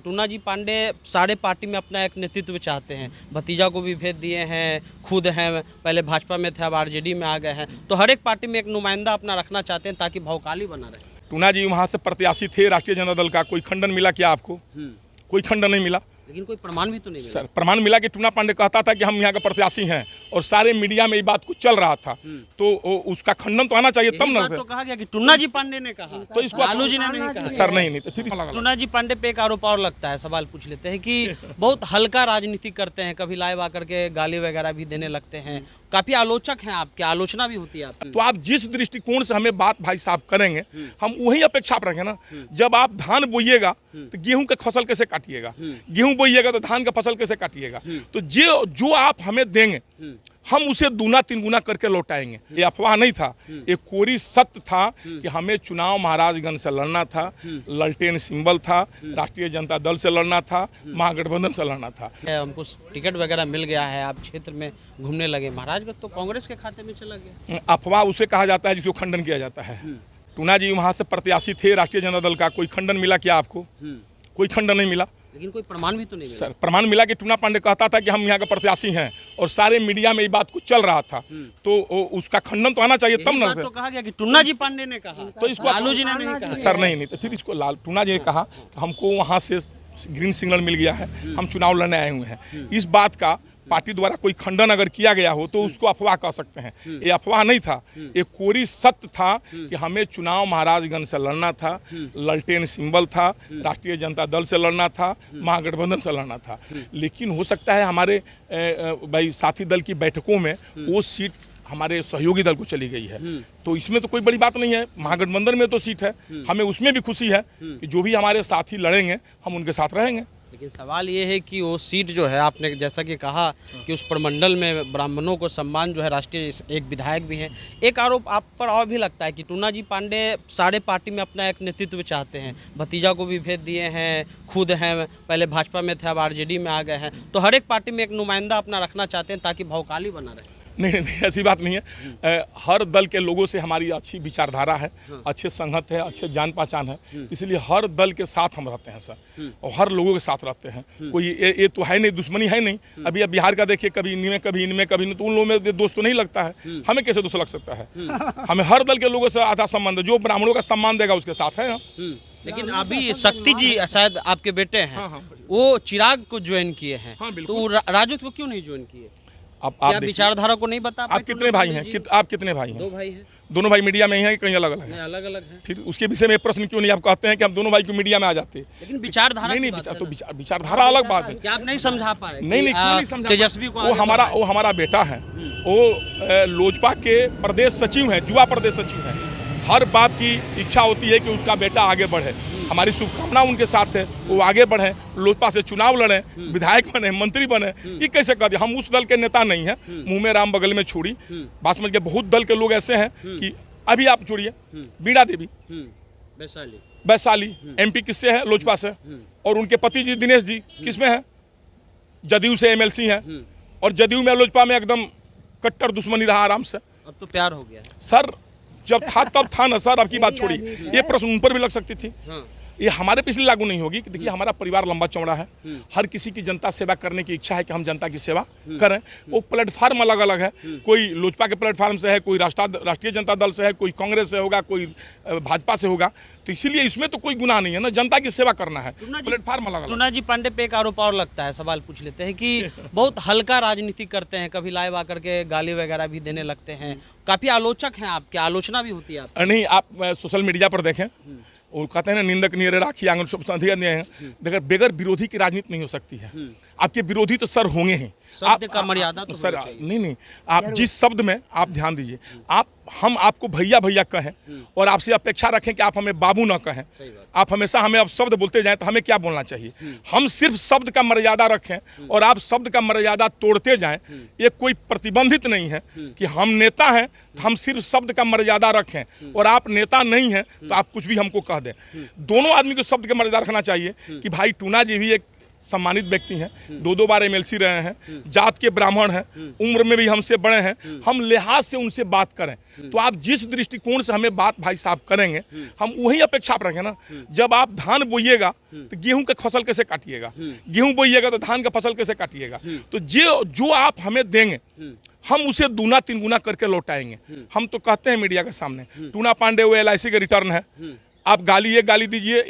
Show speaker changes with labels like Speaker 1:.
Speaker 1: Tuna जी पांडे सारे party में अपना एक नेतृत्व चाहते हैं। भतीजा को भी भेज दिए हैं, खुद हैं, पहले भाजपा में थे, अब आरजेडी में आ गए हैं। तो हर एक पार्टी में एक नुमाइंदा अपना रखना चाहते हैं ताकि भौकाली बना रहे।
Speaker 2: टूना जी वहाँ से प्रत्याशी थे राष्ट्रीय जनता दल का, कोई खंडन मिला क्या आपको? कोई खंडन नहीं मिला।
Speaker 1: लेकिन कोई प्रमाण भी तो नहीं मिला।
Speaker 2: सर प्रमाण मिला कि टूना पांडे कहता था कि हम यहाँ का प्रत्याशी हैं और सारे मीडिया में ये बात कुछ चल रहा था, तो उसका खंडन तो आना चाहिए तब ना।
Speaker 1: तो कहा गया कि टूना जी पांडे ने कहा,
Speaker 2: तो इसको
Speaker 1: लालू जी ने नहीं कहा।
Speaker 2: सर नहीं तो फिर
Speaker 1: टूना जी पांडे पे एक आरोप और लगता है, सवाल पूछ लेते हैं कि बहुत हल्का राजनीति करते हैं, कभी लाइव आकर के गाली वगैरह भी देने लगते हैं, काफी आलोचक हैं आपके, आलोचना भी होती है आपकी।
Speaker 2: तो आप जिस दृष्टिकोण से हमें बात भाई साहब करेंगे, हम वही अपेक्षा रखें ना। जब आप धान बोइएगा तो गेहूं का फसल कैसे काटिएगा, गेहूं बोइएगा तो धान का फसल कैसे काटिएगा। तो जो आप हमें देंगे हम उसे दूना तीन गुना करके लौटाएंगे। ये अफवाह नहीं था, ये कोरी सत्य था कि हमें चुनाव महाराजगंज से लड़ना था, ललटेन सिंबल था, राष्ट्रीय जनता दल से लड़ना था, महागठबंधन से लड़ना था।
Speaker 1: हमको टिकट वगैरह मिल गया है, आप क्षेत्र में घूमने लगे। महाराजगंज तो कांग्रेस के खाते में चला गया।
Speaker 2: अफवाह उसे कहा जाता है जिसको खंडन किया जाता है। टूना जी वहाँ से प्रत्याशी थे राष्ट्रीय जनता दल का, कोई खंडन मिला क्या आपको? कोई खंडन नहीं मिला।
Speaker 1: लेकिन कोई प्रमाण भी तो नहीं मिला।
Speaker 2: सर प्रमाण मिला कि टूना पांडे कहता था कि हम यहाँ का प्रत्याशी हैं और सारे मीडिया में ये बात कुछ चल रहा था, तो उसका खंडन तो आना चाहिए तब ना।
Speaker 1: तो कहा गया कि टूना जी पांडे ने कहा,
Speaker 2: तो इसको
Speaker 1: लालू जी ने नहीं कहा।
Speaker 2: सर नहीं तो फिर इसको टूना जी ने कहा कि हमको वहाँ से ग्रीन सिग्नल मिल गया है, हम चुनाव लड़ने आए हुए हैं। इस बात का पार्टी द्वारा कोई खंडन अगर किया गया हो तो उसको अफवाह कह सकते हैं। ये अफवाह नहीं था, ये कोरी सत्य था कि हमें चुनाव महाराजगंज से लड़ना था, ललटेन सिंबल था, राष्ट्रीय जनता दल से लड़ना था, महागठबंधन से लड़ना था। लेकिन हो सकता है हमारे भाई साथी दल की बैठकों में वो सीट हमारे सहयोगी दल को चली गई है, तो इसमें तो कोई बड़ी बात नहीं है। महागठबंधन में तो सीट है, हमें उसमें भी खुशी है कि जो भी हमारे साथी लड़ेंगे हम उनके साथ रहेंगे।
Speaker 1: लेकिन सवाल ये है कि वो सीट जो है, आपने जैसा कि कहा कि उस प्रमंडल में ब्राह्मणों को सम्मान जो है, राष्ट्रीय एक विधायक भी हैं। एक आरोप आप पर और भी लगता है कि टूना जी पांडे सारे पार्टी में अपना एक नेतृत्व चाहते हैं। भतीजा को भी भेज दिए हैं, खुद हैं, पहले भाजपा में थे, अब आरजेडी में आ गए हैं। तो हर एक पार्टी में एक नुमाइंदा अपना रखना चाहते हैं ताकि भौकाली बना रहे।
Speaker 2: नहीं ऐसी बात नहीं है। हर दल के लोगों से हमारी अच्छी विचारधारा है, अच्छे संगत है, अच्छे जान पहचान है, इसलिए हर दल के साथ हम रहते हैं सर, और हर लोगों के साथ रहते हैं। कोई ये तो है नहीं, दुश्मनी है नहीं। अभी अब बिहार का देखिए, कभी इनमें कभी इनमें कभी नहीं, तो उन लोगों में दोस्त तो नहीं लगता है। हमें कैसे दोस्त लग सकता है? हमें हर दल के लोगों से आधा संबंध है, जो ब्राह्मणों का सम्मान देगा उसके साथ है।
Speaker 1: लेकिन अभी शक्ति जी शायद आपके बेटे हैं, वो चिराग को ज्वाइन किए हैं, तो राजद को क्यों नहीं ज्वाइन किए? आप विचारधारा को नहीं बता?
Speaker 2: आप कितने भाई हैं? आप कितने भाई हैं?
Speaker 1: 2 भाई हैं।
Speaker 2: दोनों भाई मीडिया में ही हैं कि कहीं अलग अलग हैं?
Speaker 1: अलग अलग हैं।
Speaker 2: फिर उसके विषय में प्रश्न क्यों नहीं आप कहते हैं कि हम दोनों भाई को मीडिया में आ जाते?
Speaker 1: लेकिन विचारधारा
Speaker 2: नहीं तो विचारधारा अलग बात है।
Speaker 1: क्या आप नहीं समझा पाए?
Speaker 2: नहीं क्यों नहीं समझा?
Speaker 1: तेजस्वी को
Speaker 2: वो हमारा बेटा है, वो लोजपा के प्रदेश सचिव हैं, युवा प्रदेश सचिव हैं। हर बाप की इच्छा होती है कि उसका बेटा आगे बढ़े। हमारी शुभकामना उनके साथ है, वो आगे बढ़े, लोजपा से चुनाव लड़ें, विधायक बने, मंत्री बने। ये कैसे कर दिया? हम उस दल के नेता नहीं हैं। मुंह में राम बगल में छोड़ी बात समझ के। बहुत दल के लोग ऐसे हैं कि अभी आप छोड़िए, बीणा देवी वैशाली MP किससे है? लोजपा से। और उनके पति जी दिनेश जी किसमें है? जदयू से MLC हैं, और जदयू में लोजपा में एकदम कट्टर दुश्मनी रहा आराम से।
Speaker 1: अब तो प्यार हो गया
Speaker 2: सर, जब था तब था ना सर। अब की बात छोड़िए, ये प्रश्न उन पर भी लग सकती थी। ये हमारे पे इसलिए लागू नहीं होगी कि देखिए हमारा परिवार लंबा चौड़ा है, हर किसी की जनता सेवा करने की इच्छा है कि हम जनता की सेवा करें। वो प्लेटफार्म अलग अलग है, कोई लोजपा के प्लेटफार्म से है, कोई राष्ट्रीय जनता दल से है, कोई कांग्रेस से होगा, कोई भाजपा से होगा। तो इसीलिए इसमें तो कोई गुनाह नहीं है ना, जनता की सेवा करना है, प्लेटफार्म अलग अलग।
Speaker 1: टूना जी पांडे पे एक आरोप और लगता है, सवाल पूछ लेते हैं कि बहुत हल्का राजनीति करते हैं, कभी लाइव आकर के गाली वगैरह भी देने लगते हैं, काफी आलोचक हैं आपके, आलोचना भी होती है।
Speaker 2: नहीं, आप सोशल मीडिया पर देखें, वो कहते हैं ना, निंदक नियर राखी आंगन सब संधिया हैं। देखिए बगैर विरोधी की राजनीति नहीं हो सकती है। आपके विरोधी तो सर होंगे ही।
Speaker 1: शब्द का मर्यादा तो
Speaker 2: सर नहीं, आप जिस शब्द में आप ध्यान दीजिए, हम आपको भैया भैया कहें और आपसे अपेक्षा रखें कि आप हमें बाबू ना कहें, आप हमेशा हमें अब शब्द बोलते जाएं, तो हमें क्या बोलना चाहिए? हम सिर्फ शब्द का मर्यादा रखें और आप शब्द का मर्यादा तोड़ते जाएं। ये कोई प्रतिबंधित नहीं है कि हम नेता हैं, हम सिर्फ शब्द का मर्यादा रखें, और आप नेता नहीं हैं तो आप कुछ भी हमको कह दें। दोनों आदमी को शब्द का मर्यादा रखना चाहिए कि भाई टूना जी भी एक सम्मानित व्यक्ति हैं, 2 बार MLC रहे हैं, जात के ब्राह्मण हैं, उम्र में भी हमसे बड़े हैं, हम लिहाज से उनसे बात करें। तो आप जिस दृष्टिकोण से हमें बात भाई साहब करेंगे, हम वही अपेक्षा आप रखें ना। जब आप धान बोइएगा तो गेहूं का फसल कैसे काटिएगा, गेहूं बोइएगा तो धान का फसल कैसे काटिएगा। तो जो आप हमें देंगे हम उसे 2-3 गुना करके लौटाएंगे। हम तो कहते हैं मीडिया के सामने, टूना पांडे वो LIC के रिटर्न है, आप गाली दीजिए।